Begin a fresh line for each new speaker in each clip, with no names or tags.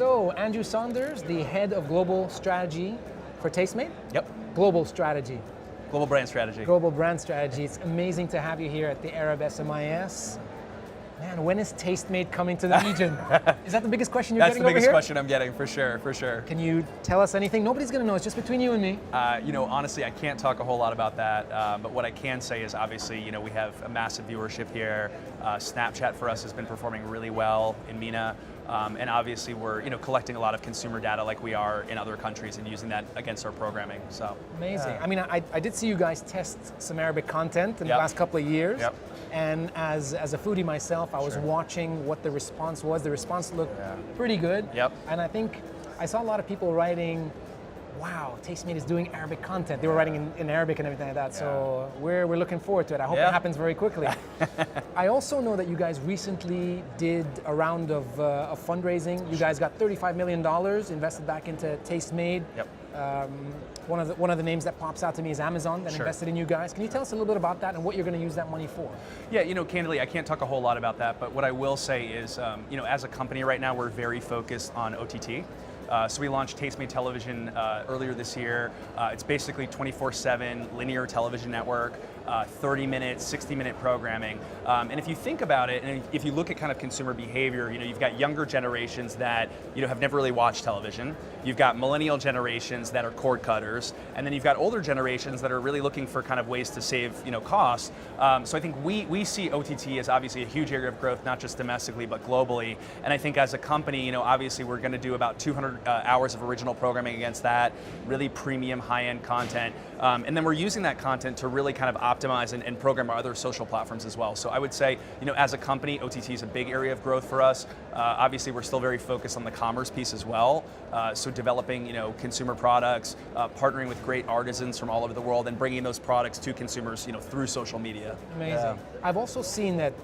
So, Andrew Saunders, the head of global strategy for Tastemade?
Yep.
Global strategy.
Global brand strategy.
Global brand strategy. It's amazing to have you here at the Arab SMIS. Man, when is Tastemade coming to the region? Is that the biggest question you're getting over here?
That's the biggest question I'm getting, for sure, for sure.
Can you tell us anything? Nobody's going to know. It's just between you and me.
Honestly, I can't talk a whole lot about that, but what I can say is obviously, we have a massive viewership here. Snapchat for us has been performing really well in MENA. And obviously we're collecting a lot of consumer data like we are in other countries and using that against our programming. So
amazing.
Yeah.
I mean, I did see you guys test some Arabic content in the last couple of years.
Yep.
And as a foodie myself, I was watching what the response was. The response looked pretty good.
Yep.
And I think I saw a lot of people writing, wow, Tastemade is doing Arabic content. They were writing in Arabic and everything like that. So we're looking forward to it. I hope it happens very quickly. I also know that you guys recently did a round of fundraising. You guys got $35 million invested back into Tastemade.
Yep.
One of the names that pops out to me is Amazon that invested in you guys. Can you tell us a little bit about that and what you're going to use that money for?
Yeah, candidly, I can't talk a whole lot about that, but what I will say is, as a company right now, we're very focused on OTT. So we launched Tastemade Television earlier this year. It's basically 24/7 linear television network, 30-minute, 60-minute programming. And if you think about it, and if you look at kind of consumer behavior, you've got younger generations that have never really watched television. You've got millennial generations that are cord cutters, and then you've got older generations that are really looking for kind of ways to save costs. So I think we see OTT as obviously a huge area of growth, not just domestically but globally. And I think as a company, obviously we're going to do about 200 hours of original programming against that, really premium high-end content. And then we're using that content to really kind of optimize and program our other social platforms as well. So I would say, as a company, OTT is a big area of growth for us. Obviously, we're still very focused on the commerce piece as well. So developing, consumer products, partnering with great artisans from all over the world, and bringing those products to consumers, through social media.
Amazing. Yeah. I've also seen that,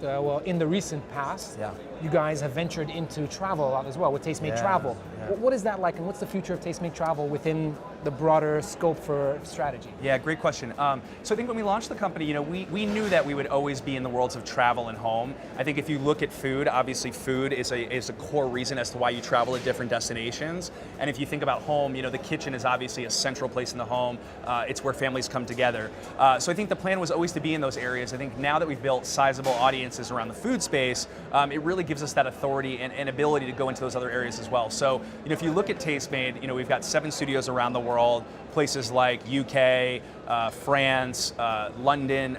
in the recent past, you guys have ventured into travel a lot as well with Tastemade Travel. Yeah. What is that like, and what's the future of Tastemade Travel within the broader scope for strategy?
Yeah, great question. So I think when we launched the company, we knew that we would always be in the worlds of travel and home. I think if you look at food, obviously food is a core reason as to why you travel to different destinations. And if you think about home, the kitchen is obviously a central place in the home. It's where families come together. So I think the plan was always to be in those areas. I think now that we've built sizable audiences around the food space, it really gives us that authority and ability to go into those other areas as well. So if you look at Tastemade, we've got 7 studios around the world, places like UK, France, London,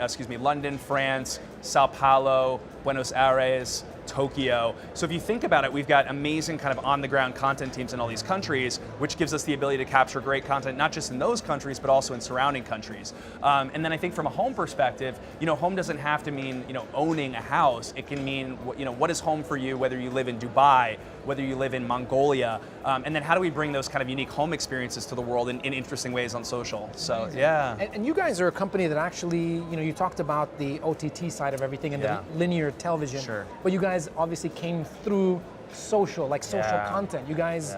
France, Sao Paulo, Buenos Aires, Tokyo. So if you think about it, we've got amazing kind of on-the-ground content teams in all these countries, which gives us the ability to capture great content, not just in those countries, but also in surrounding countries. And then I think from a home perspective, home doesn't have to mean, owning a house. It can mean, what is home for you, whether you live in Dubai, whether you live in Mongolia, and then how do we bring those kind of unique home experiences to the world in interesting ways on social? So,
amazing.
Yeah.
And you guys are a company that actually, you talked about the OTT side of everything and the linear television, but you guys obviously came through social content. You guys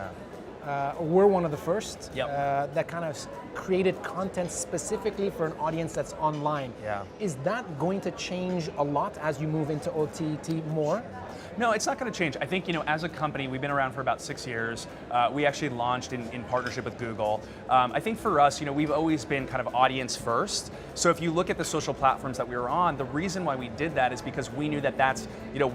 were one of the first that kind of created content specifically for an audience that's online. Yeah. Is that going to change a lot as you move into OTT more?
No, it's not going to change. I think, as a company, we've been around for about 6 years. We actually launched in partnership with Google. I think for us, we've always been kind of audience first. So if you look at the social platforms that we were on, the reason why we did that is because we knew that that's,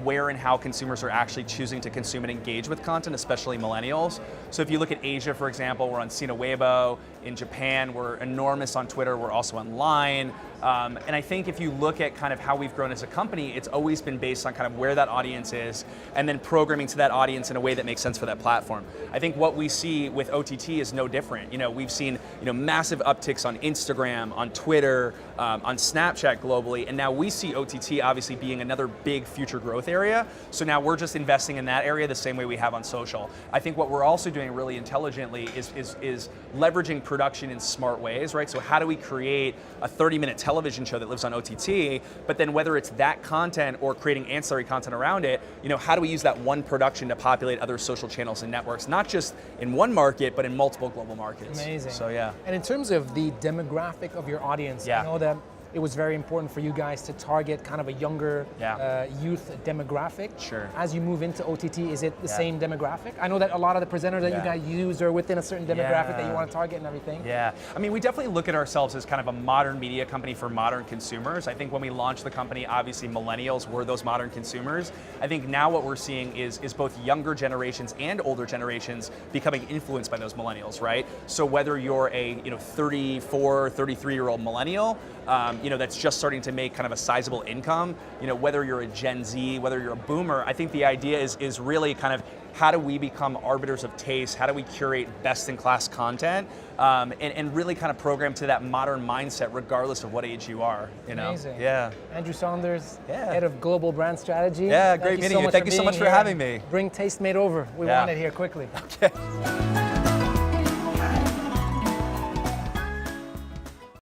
where and how consumers are actually choosing to consume and engage with content, especially millennials. So if you look at Asia, for example, we're on Sina Weibo. In Japan, we're enormous on Twitter. We're also online. And I think if you look at kind of how we've grown as a company, it's always been based on kind of where that audience is and then programming to that audience in a way that makes sense for that platform. I think what we see with OTT is no different. We've seen massive upticks on Instagram, on Twitter, on Snapchat globally, and now we see OTT obviously being another big future growth area. So now we're just investing in that area the same way we have on social. I think what we're also doing really intelligently is leveraging production in smart ways, right? So how do we create a 30-minute television show that lives on OTT, but then whether it's that content or creating ancillary content around it, how do we use that one production to populate other social channels and networks, not just in one market, but in multiple global markets.
Amazing.
So yeah.
And in terms of the demographic of your audience, I know that it was very important for you guys to target kind of a younger youth demographic.
Sure.
As you move into OTT, is it the same demographic? I know that a lot of the presenters that you guys use are within a certain demographic that you want to target and everything.
Yeah, I mean, we definitely look at ourselves as kind of a modern media company for modern consumers. I think when we launched the company, obviously millennials were those modern consumers. I think now what we're seeing is both younger generations and older generations becoming influenced by those millennials, right? So whether you're a 34, 33-year-old millennial, that's just starting to make kind of a sizable income, whether you're a Gen Z, whether you're a boomer, I think the idea is really kind of how do we become arbiters of taste? How do we curate best-in-class content and really kind of program to that modern mindset regardless of what age you are?
Amazing.
Yeah.
Andrew Saunders, Head of Global Brand Strategy.
Yeah, great meeting you. Thank you so much for having me.
Bring Taste Made over. We want it here quickly.
Okay.